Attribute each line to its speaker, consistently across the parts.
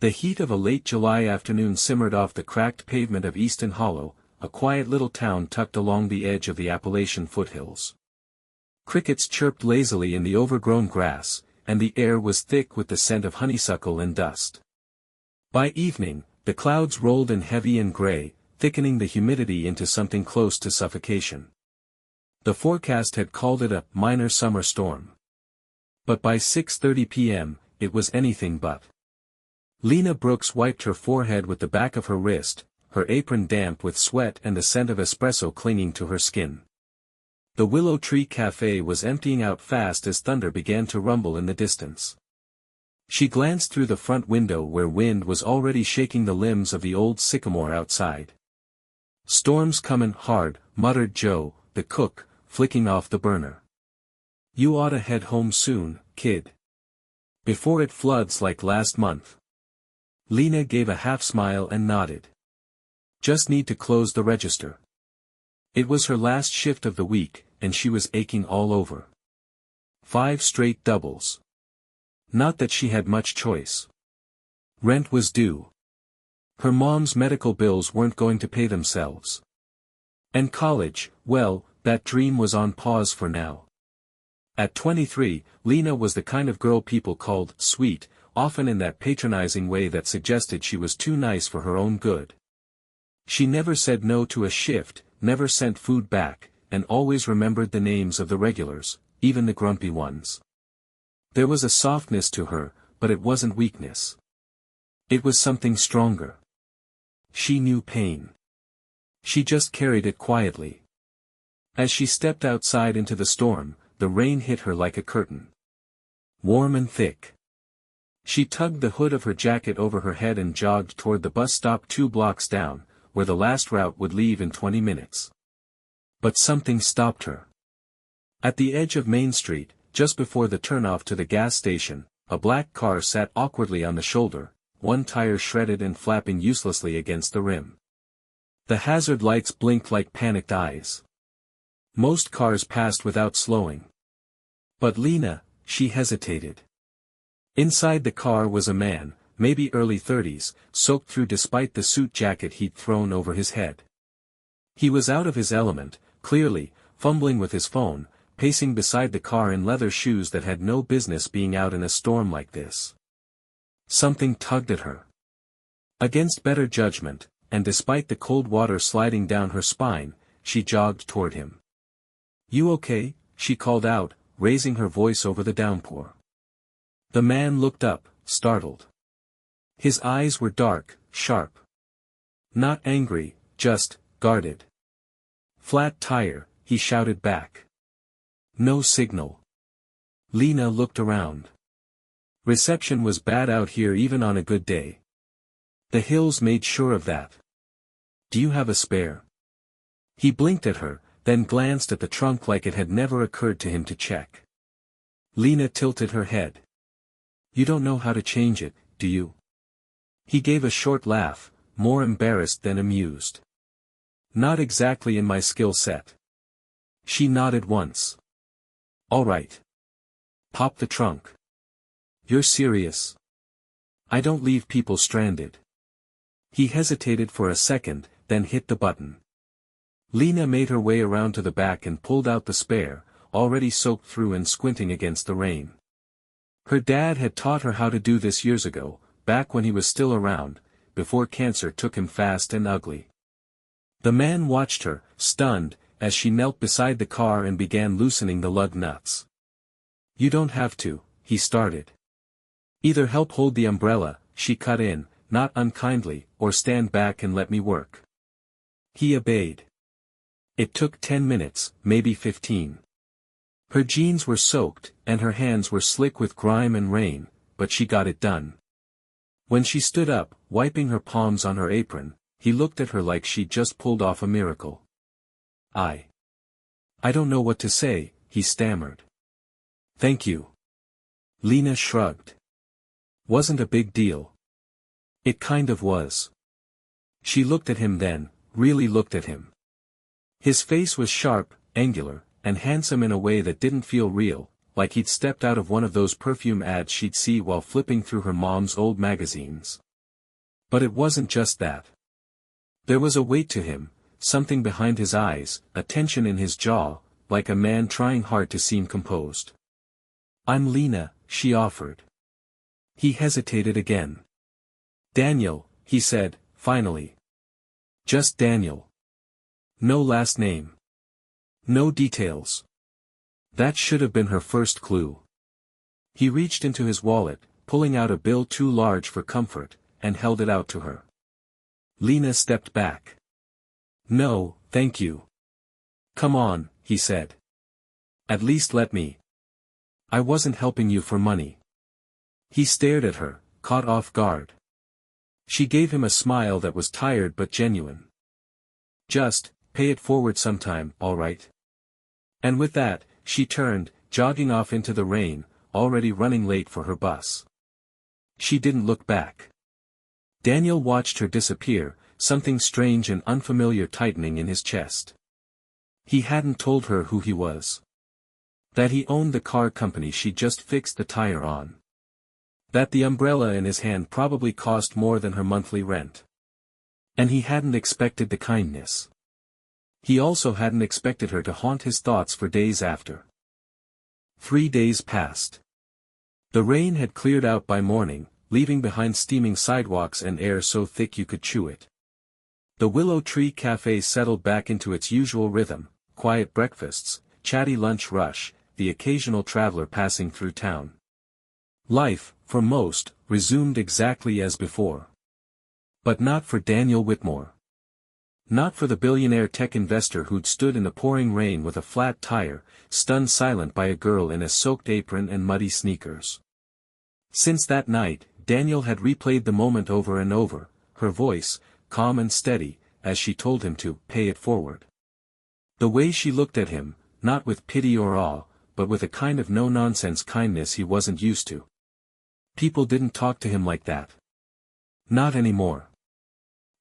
Speaker 1: The heat of a late July afternoon simmered off the cracked pavement of Easton Hollow, a quiet little town tucked along the edge of the Appalachian foothills. Crickets chirped lazily in the overgrown grass, and the air was thick with the scent of honeysuckle and dust. By evening, the clouds rolled in heavy and gray, thickening the humidity into something close to suffocation. The forecast had called it a minor summer storm. But by 6:30 p.m., it was anything but. Lena Brooks wiped her forehead with the back of her wrist, her apron damp with sweat and the scent of espresso clinging to her skin. The Willow Tree Cafe was emptying out fast as thunder began to rumble in the distance. She glanced through the front window where wind was already shaking the limbs of the old sycamore outside. "Storm's comin' hard," muttered Joe, the cook, flicking off the burner. "You oughta head home soon, kid. Before it floods like last month." Lena gave a half-smile and nodded. "Just need to close the register." It was her last shift of the week, and she was aching all over. 5 straight doubles. Not that she had much choice. Rent was due. Her mom's medical bills weren't going to pay themselves. And college, well, that dream was on pause for now. At 23, Lena was the kind of girl people called sweet, often in that patronizing way that suggested she was too nice for her own good. She never said no to a shift, never sent food back, and always remembered the names of the regulars, even the grumpy ones. There was a softness to her, but it wasn't weakness. It was something stronger. She knew pain. She just carried it quietly. As she stepped outside into the storm, the rain hit her like a curtain. Warm and thick. She tugged the hood of her jacket over her head and jogged toward the bus stop 2 blocks down, where the last route would leave in 20 minutes. But something stopped her. At the edge of Main Street, just before the turnoff to the gas station, a black car sat awkwardly on the shoulder, one tire shredded and flapping uselessly against the rim. The hazard lights blinked like panicked eyes. Most cars passed without slowing. But Lena, she hesitated. Inside the car was a man, maybe early 30s, soaked through despite the suit jacket he'd thrown over his head. He was out of his element, clearly, fumbling with his phone, pacing beside the car in leather shoes that had no business being out in a storm like this. Something tugged at her. Against better judgment, and despite the cold water sliding down her spine, she jogged toward him. "You okay?" she called out, raising her voice over the downpour. The man looked up, startled. His eyes were dark, sharp. Not angry, just guarded. "Flat tire," he shouted back. "No signal." Lena looked around. Reception was bad out here even on a good day. The hills made sure of that. "Do you have a spare?" He blinked at her, then glanced at the trunk like it had never occurred to him to check. Lena tilted her head. "You don't know how to change it, do you?" He gave a short laugh, more embarrassed than amused. "Not exactly in my skill set." She nodded once. "All right. Pop the trunk." "You're serious?" "I don't leave people stranded." He hesitated for a second, then hit the button. Lena made her way around to the back and pulled out the spare, already soaked through and squinting against the rain. Her dad had taught her how to do this years ago, back when he was still around, before cancer took him fast and ugly. The man watched her, stunned, as she knelt beside the car and began loosening the lug nuts. "You don't have to," he started. "Either help hold the umbrella," she cut in, not unkindly, "or stand back and let me work." He obeyed. It took 10 minutes, maybe 15. Her jeans were soaked, and her hands were slick with grime and rain, but she got it done. When she stood up, wiping her palms on her apron, he looked at her like she'd just pulled off a miracle. I don't know what to say," he stammered. "Thank you." Lena shrugged. "Wasn't a big deal." It kind of was. She looked at him then, really looked at him. His face was sharp, angular, and handsome in a way that didn't feel real, like he'd stepped out of one of those perfume ads she'd see while flipping through her mom's old magazines. But it wasn't just that. There was a weight to him, something behind his eyes, a tension in his jaw, like a man trying hard to seem composed. "I'm Lena," she offered. He hesitated again. "Daniel," he said, finally. "Just Daniel. No last name. No details." That should have been her first clue. He reached into his wallet, pulling out a bill too large for comfort, and held it out to her. Lena stepped back. "No, thank you." "Come on," he said. "At least let me. I wasn't helping you for money." He stared at her, caught off guard. She gave him a smile that was tired but genuine. "Just, pay it forward sometime, all right?" And with that, she turned, jogging off into the rain, already running late for her bus. She didn't look back. Daniel watched her disappear, something strange and unfamiliar tightening in his chest. He hadn't told her who he was. That he owned the car company she just fixed the tire on. That the umbrella in his hand probably cost more than her monthly rent. And he hadn't expected the kindness. He also hadn't expected her to haunt his thoughts for days after. 3 days passed. The rain had cleared out by morning, leaving behind steaming sidewalks and air so thick you could chew it. The Willow Tree Cafe settled back into its usual rhythm, quiet breakfasts, chatty lunch rush, the occasional traveler passing through town. Life, for most, resumed exactly as before. But not for Daniel Whitmore. Not for the billionaire tech investor who'd stood in the pouring rain with a flat tire, stunned silent by a girl in a soaked apron and muddy sneakers. Since that night, Daniel had replayed the moment over and over, her voice, calm and steady, as she told him to pay it forward. The way she looked at him, not with pity or awe, but with a kind of no-nonsense kindness he wasn't used to. People didn't talk to him like that. Not anymore.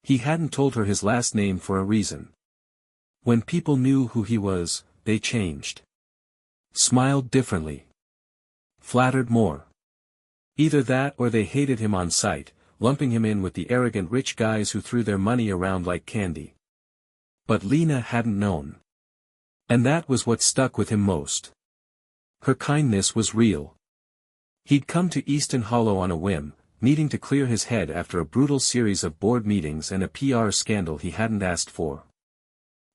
Speaker 1: He hadn't told her his last name for a reason. When people knew who he was, they changed. Smiled differently. Flattered more. Either that or they hated him on sight, lumping him in with the arrogant rich guys who threw their money around like candy. But Lena hadn't known. And that was what stuck with him most. Her kindness was real. He'd come to Easton Hollow on a whim, needing to clear his head after a brutal series of board meetings and a PR scandal he hadn't asked for.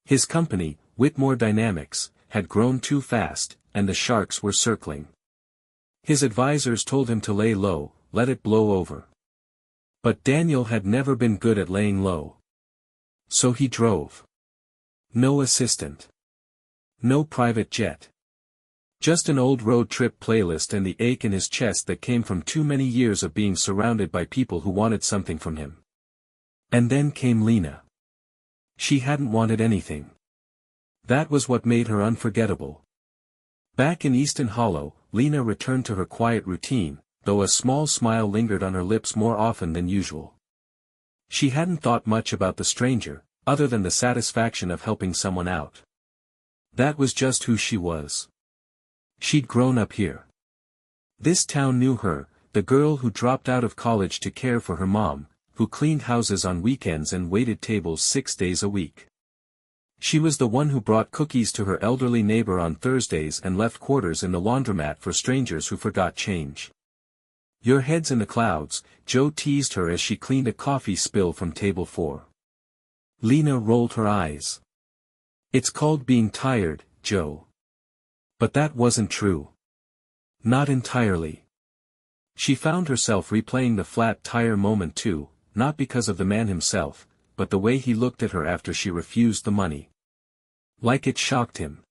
Speaker 1: His company, Whitmore Dynamics, had grown too fast, and the sharks were circling. His advisors told him to lay low, let it blow over. But Daniel had never been good at laying low. So he drove. No assistant. No private jet. Just an old road trip playlist and the ache in his chest that came from too many years of being surrounded by people who wanted something from him. And then came Lena. She hadn't wanted anything. That was what made her unforgettable. Back in Easton Hollow, Lena returned to her quiet routine, though a small smile lingered on her lips more often than usual. She hadn't thought much about the stranger, other than the satisfaction of helping someone out. That was just who she was. She'd grown up here. This town knew her, the girl who dropped out of college to care for her mom, who cleaned houses on weekends and waited tables 6 days a week. She was the one who brought cookies to her elderly neighbor on Thursdays and left quarters in the laundromat for strangers who forgot change. "Your head's in the clouds," Joe teased her as she cleaned a coffee spill from table 4. Lena rolled her eyes. "It's called being tired, Joe." But that wasn't true. Not entirely. She found herself replaying the flat tire moment too, not because of the man himself, but the way he looked at her after she refused the money. Like it shocked him.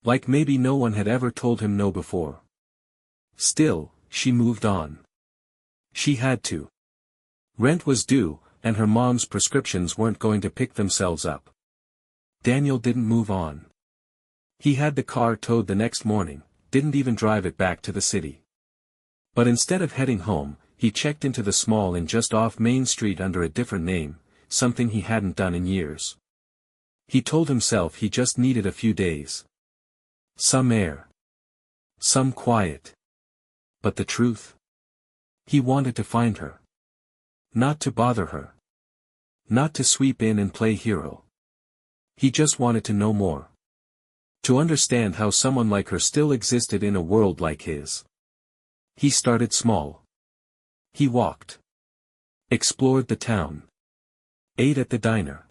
Speaker 1: Like maybe no one had ever told him no before. Still, she moved on. She had to. Rent was due, and her mom's prescriptions weren't going to pick themselves up. Daniel didn't move on. He had the car towed the next morning, didn't even drive it back to the city. But instead of heading home, he checked into the small inn just off Main Street under a different name, something he hadn't done in years. He told himself he just needed a few days. Some air. Some quiet. But the truth? He wanted to find her. Not to bother her. Not to sweep in and play hero. He just wanted to know more. To understand how someone like her still existed in a world like his. He started small. He walked. Explored the town. Ate at the diner.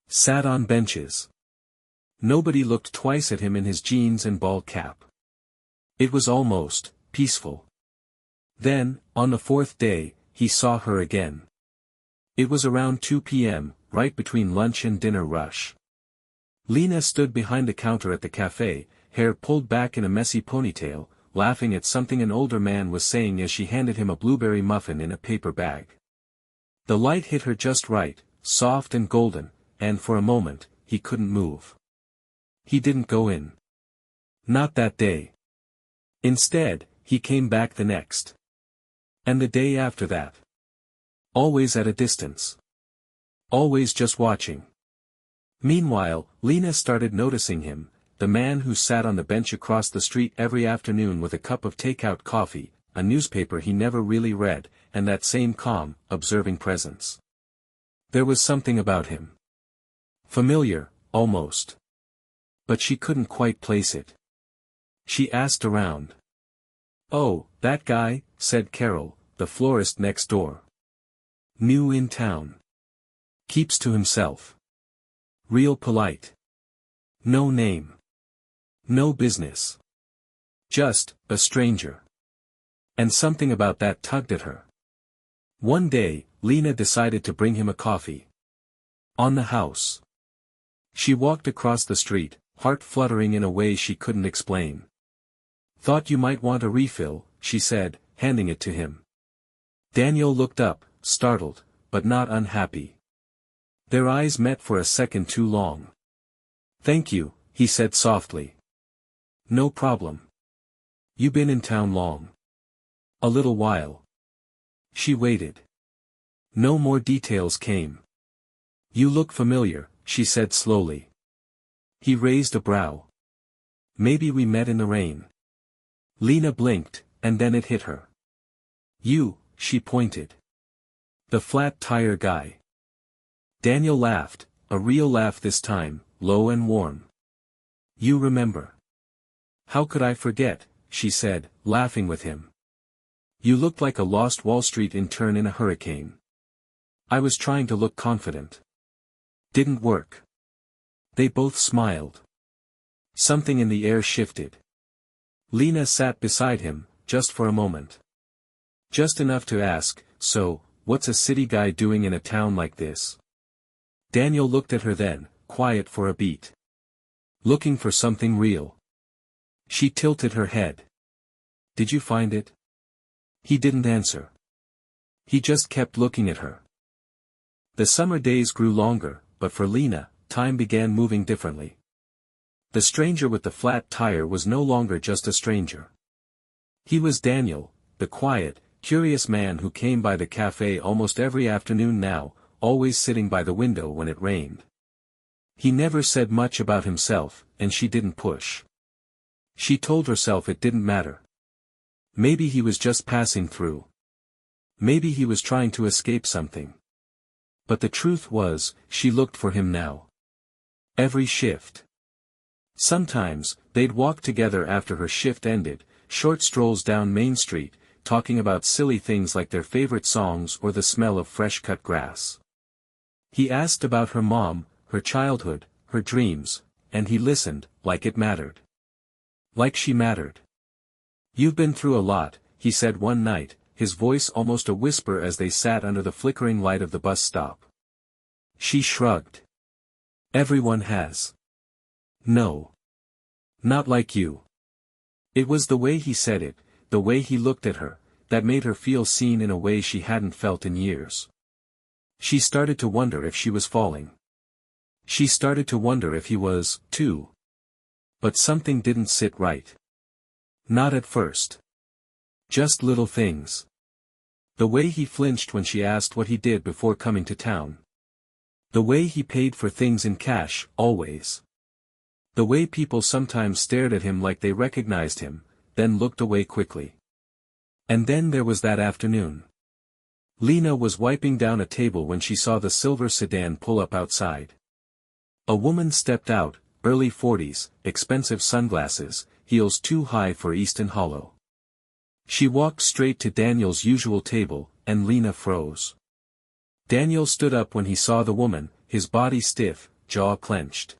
Speaker 1: Sat on benches. Nobody looked twice at him in his jeans and ball cap. It was almost peaceful. Then, on the fourth day, he saw her again. It was around 2 p.m., right between lunch and dinner rush. Lena stood behind the counter at the cafe, hair pulled back in a messy ponytail, laughing at something an older man was saying as she handed him a blueberry muffin in a paper bag. The light hit her just right, soft and golden, and for a moment, he couldn't move. He didn't go in. Not that day. Instead, he came back the next. And the day after that. Always at a distance. Always just watching. Meanwhile, Lena started noticing him, the man who sat on the bench across the street every afternoon with a cup of takeout coffee, a newspaper he never really read, and that same calm, observing presence. There was something about him. Familiar, almost. But she couldn't quite place it. She asked around. "Oh, that guy," said Carol, the florist next door. "New in town. Keeps to himself. Real polite. No name. No business. Just, a stranger." And something about that tugged at her. One day, Lena decided to bring him a coffee. On the house. She walked across the street, heart fluttering in a way she couldn't explain. "Thought you might want a refill," she said, handing it to him. Daniel looked up, startled, but not unhappy. Their eyes met for a second too long. "Thank you," he said softly. "No problem. You been in town long?" "A little while." She waited. No more details came. "You look familiar," she said slowly. He raised a brow. "Maybe we met in the rain." Lena blinked, and then it hit her. "You," she pointed. "The flat tire guy." Daniel laughed, a real laugh this time, low and warm. "You remember." "How could I forget," she said, laughing with him. "You looked like a lost Wall Street intern in a hurricane." I was trying to look confident. Didn't work. They both smiled. Something in the air shifted. Lena sat beside him, just for a moment. Just enough to ask, "So, what's a city guy doing in a town like this?" Daniel looked at her then, quiet for a beat. "Looking for something real." She tilted her head. "Did you find it?" He didn't answer. He just kept looking at her. The summer days grew longer, but for Lena, time began moving differently. The stranger with the flat tire was no longer just a stranger. He was Daniel, the quiet, curious man who came by the cafe almost every afternoon now, always sitting by the window when it rained. He never said much about himself, and she didn't push. She told herself it didn't matter. Maybe he was just passing through. Maybe he was trying to escape something. But the truth was, she looked for him now. Every shift. Sometimes, they'd walk together after her shift ended, short strolls down Main Street, talking about silly things like their favorite songs or the smell of fresh-cut grass. He asked about her mom, her childhood, her dreams, and he listened, like it mattered. Like she mattered. "You've been through a lot," he said one night, his voice almost a whisper as they sat under the flickering light of the bus stop. She shrugged. "Everyone has." "No. Not like you." It was the way he said it, the way he looked at her, that made her feel seen in a way she hadn't felt in years. She started to wonder if she was falling. She started to wonder if he was, too. But something didn't sit right. Not at first. Just little things. The way he flinched when she asked what he did before coming to town. The way he paid for things in cash, always. The way people sometimes stared at him like they recognized him, then looked away quickly. And then there was that afternoon. Lena was wiping down a table when she saw the silver sedan pull up outside. A woman stepped out, early 40s, expensive sunglasses, heels too high for Easton Hollow. She walked straight to Daniel's usual table, and Lena froze. Daniel stood up when he saw the woman, his body stiff, jaw clenched.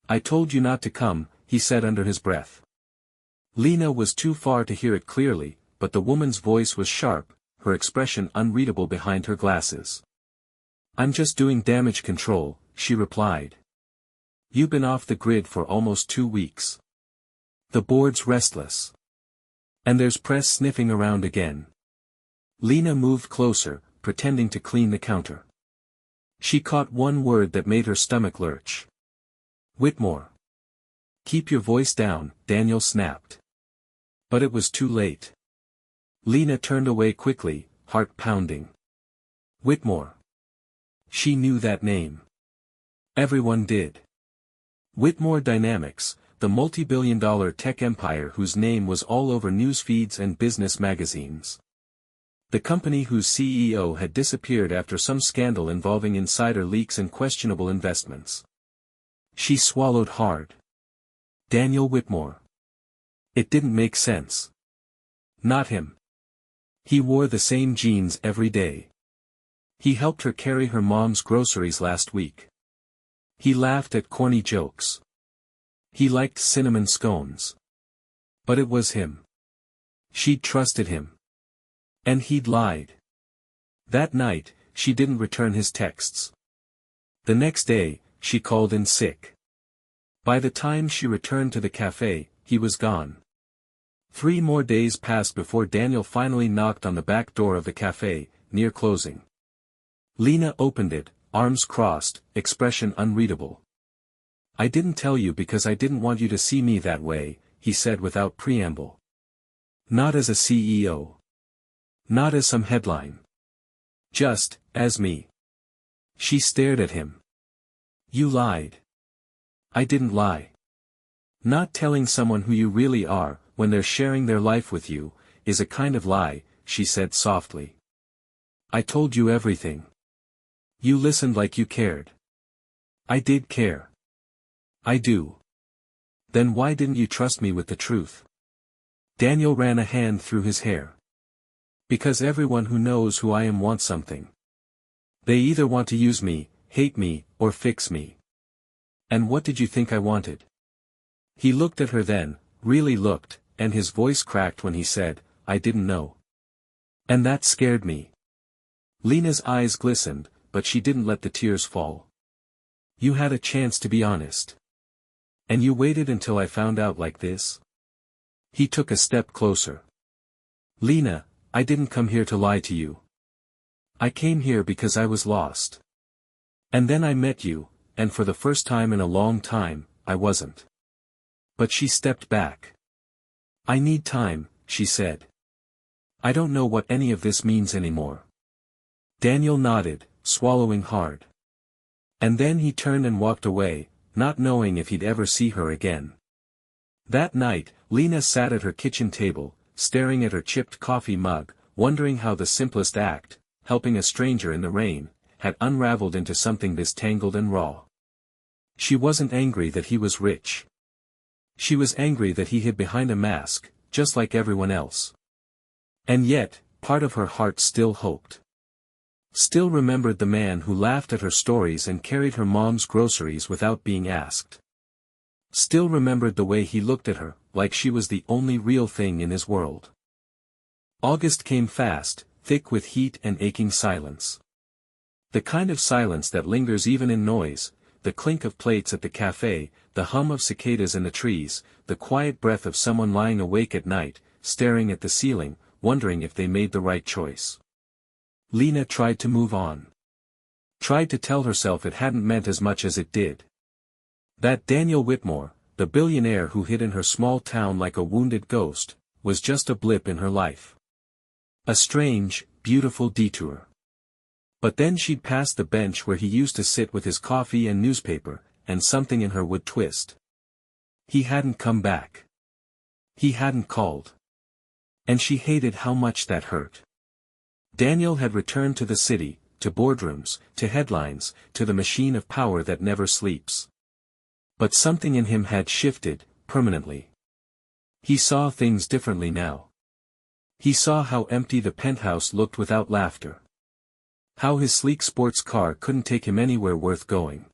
Speaker 1: "I told you not to come," he said under his breath. Lena was too far to hear it clearly, but the woman's voice was sharp, her expression unreadable behind her glasses. "I'm just doing damage control," she replied. "You've been off the grid for almost 2 weeks. The board's restless. And there's press sniffing around again." Lena moved closer, pretending to clean the counter. She caught one word that made her stomach lurch. "Whitmore." "Keep your voice down," Daniel snapped. But it was too late. Lena turned away quickly, heart pounding. Whitmore. She knew that name. Everyone did. Whitmore Dynamics, the multi-billion-dollar tech empire whose name was all over news feeds and business magazines. The company whose CEO had disappeared after some scandal involving insider leaks and questionable investments. She swallowed hard. Daniel Whitmore. It didn't make sense. Not him. He wore the same jeans every day. He helped her carry her mom's groceries last week. He laughed at corny jokes. He liked cinnamon scones. But it was him. She'd trusted him. And he'd lied. That night, she didn't return his texts. The next day, she called in sick. By the time she returned to the cafe, he was gone. 3 more days passed before Daniel finally knocked on the back door of the cafe, near closing. Lena opened it, arms crossed, expression unreadable. "I didn't tell you because I didn't want you to see me that way," he said without preamble. "Not as a CEO. Not as some headline. Just, as me." She stared at him. "You lied." "I didn't lie. Not telling someone who you really are, when they're sharing their life with you, is a kind of lie," she said softly. "I told you everything. You listened like you cared." "I did care. I do." "Then why didn't you trust me with the truth?" Daniel ran a hand through his hair. "Because everyone who knows who I am wants something. They either want to use me, hate me, or fix me. And what did you think I wanted?" He looked at her then, really looked, and his voice cracked when he said, "I didn't know. And that scared me." Lena's eyes glistened, but she didn't let the tears fall. "You had a chance to be honest. And you waited until I found out like this?" He took a step closer. "Lena, I didn't come here to lie to you. I came here because I was lost. And then I met you, and for the first time in a long time, I wasn't." But she stepped back. "I need time," she said. "I don't know what any of this means anymore." Daniel nodded, swallowing hard. And then he turned and walked away, not knowing if he'd ever see her again. That night, Lena sat at her kitchen table, staring at her chipped coffee mug, wondering how the simplest act, helping a stranger in the rain, had unraveled into something this tangled and raw. She wasn't angry that he was rich. She was angry that he hid behind a mask, just like everyone else. And yet, part of her heart still hoped. Still remembered the man who laughed at her stories and carried her mom's groceries without being asked. Still remembered the way he looked at her, like she was the only real thing in his world. August came fast, thick with heat and aching silence. The kind of silence that lingers even in noise, the clink of plates at the cafe, the hum of cicadas in the trees, the quiet breath of someone lying awake at night, staring at the ceiling, wondering if they made the right choice. Lena tried to move on. Tried to tell herself it hadn't meant as much as it did. That Daniel Whitmore, the billionaire who hid in her small town like a wounded ghost, was just a blip in her life. A strange, beautiful detour. But then she'd pass the bench where he used to sit with his coffee and newspaper, and something in her would twist. He hadn't come back. He hadn't called. And she hated how much that hurt. Daniel had returned to the city, to boardrooms, to headlines, to the machine of power that never sleeps. But something in him had shifted, permanently. He saw things differently now. He saw how empty the penthouse looked without laughter. How his sleek sports car couldn't take him anywhere worth going.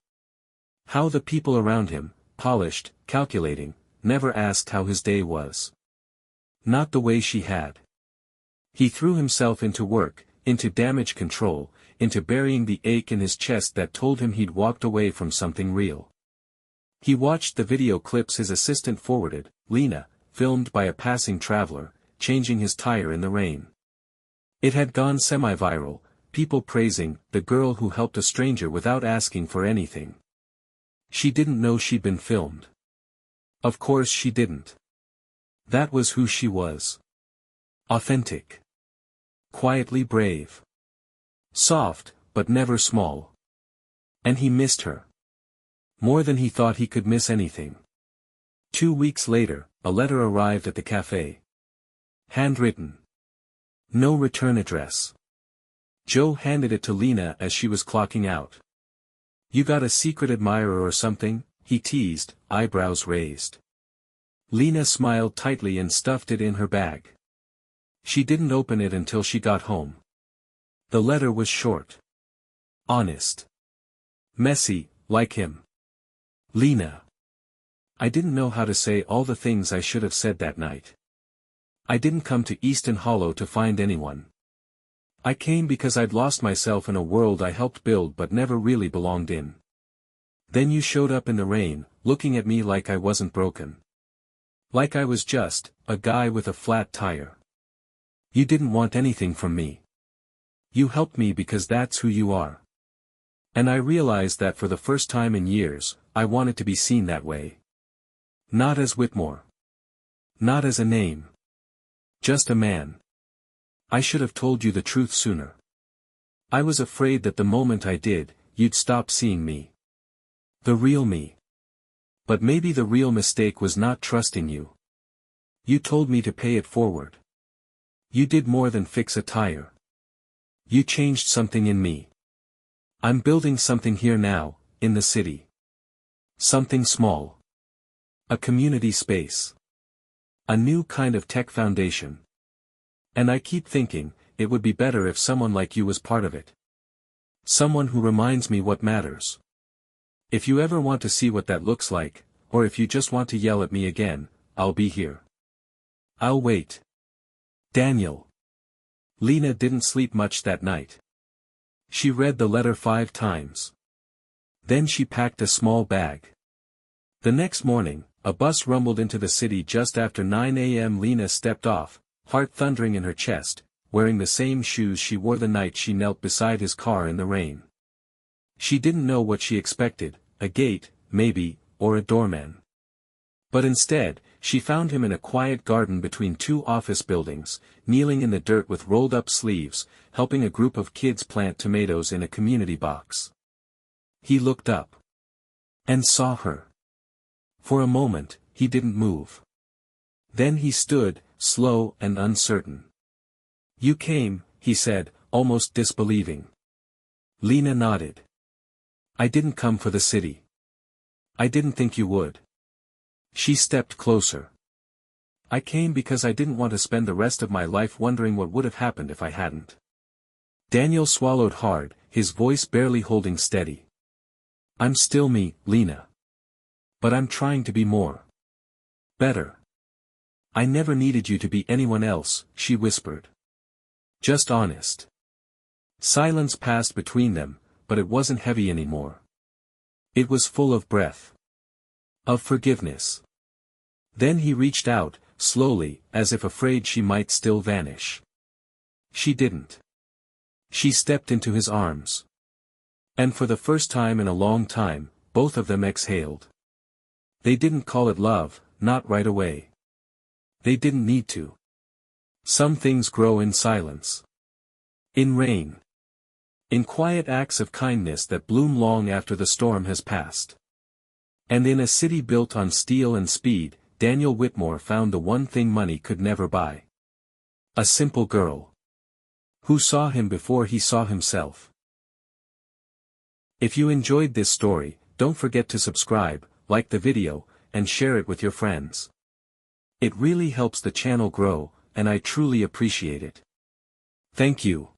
Speaker 1: How the people around him, polished, calculating, never asked how his day was. Not the way she had. He threw himself into work, into damage control, into burying the ache in his chest that told him he'd walked away from something real. He watched the video clips his assistant forwarded, Lena, filmed by a passing traveler, changing his tire in the rain. It had gone semi-viral, people praising the girl who helped a stranger without asking for anything. She didn't know she'd been filmed. Of course she didn't. That was who she was. Authentic. Quietly brave. Soft, but never small. And he missed her. More than he thought he could miss anything. 2 weeks later, a letter arrived at the cafe. Handwritten. No return address. Joe handed it to Lena as she was clocking out. "You got a secret admirer or something?" he teased, eyebrows raised. Lena smiled tightly and stuffed it in her bag. She didn't open it until she got home. The letter was short. Honest. Messy, like him. Lena. I didn't know how to say all the things I should have said that night. I didn't come to Easton Hollow to find anyone. I came because I'd lost myself in a world I helped build but never really belonged in. Then you showed up in the rain, looking at me like I wasn't broken. Like I was just a guy with a flat tire. You didn't want anything from me. You helped me because that's who you are. And I realized that for the first time in years, I wanted to be seen that way. Not as Whitmore. Not as a name. Just a man. I should have told you the truth sooner. I was afraid that the moment I did, you'd stop seeing me. The real me. But maybe the real mistake was not trusting you. You told me to pay it forward. You did more than fix a tire. You changed something in me. I'm building something here now, in the city. Something small. A community space. A new kind of tech foundation. And I keep thinking, it would be better if someone like you was part of it. Someone who reminds me what matters. If you ever want to see what that looks like, or if you just want to yell at me again, I'll be here. I'll wait. Daniel. Lena didn't sleep much that night. She read the letter 5 times. Then she packed a small bag. The next morning, a bus rumbled into the city just after 9 a.m. Lena stepped off, heart thundering in her chest, wearing the same shoes she wore the night she knelt beside his car in the rain. She didn't know what she expected, a gate, maybe, or a doorman. But instead, she found him in a quiet garden between 2 office buildings, kneeling in the dirt with rolled-up sleeves, helping a group of kids plant tomatoes in a community box. He looked up. And saw her. For a moment, he didn't move. Then he stood, slow and uncertain. "You came," he said, almost disbelieving. Lena nodded. "I didn't come for the city. I didn't think you would." She stepped closer. "I came because I didn't want to spend the rest of my life wondering what would have happened if I hadn't." Daniel swallowed hard, his voice barely holding steady. "I'm still me, Lena. But I'm trying to be more. Better. I never needed you to be anyone else," she whispered. "Just honest." Silence passed between them, but it wasn't heavy anymore. It was full of breath. Of forgiveness. Then he reached out, slowly, as if afraid she might still vanish. She didn't. She stepped into his arms. And for the first time in a long time, both of them exhaled. They didn't call it love, not right away. They didn't need to. Some things grow in silence. In rain. In quiet acts of kindness that bloom long after the storm has passed. And in a city built on steel and speed, Daniel Whitmore found the one thing money could never buy. A simple girl. Who saw him before he saw himself? If you enjoyed this story, don't forget to subscribe, like the video, and share it with your friends. It really helps the channel grow, and I truly appreciate it. Thank you.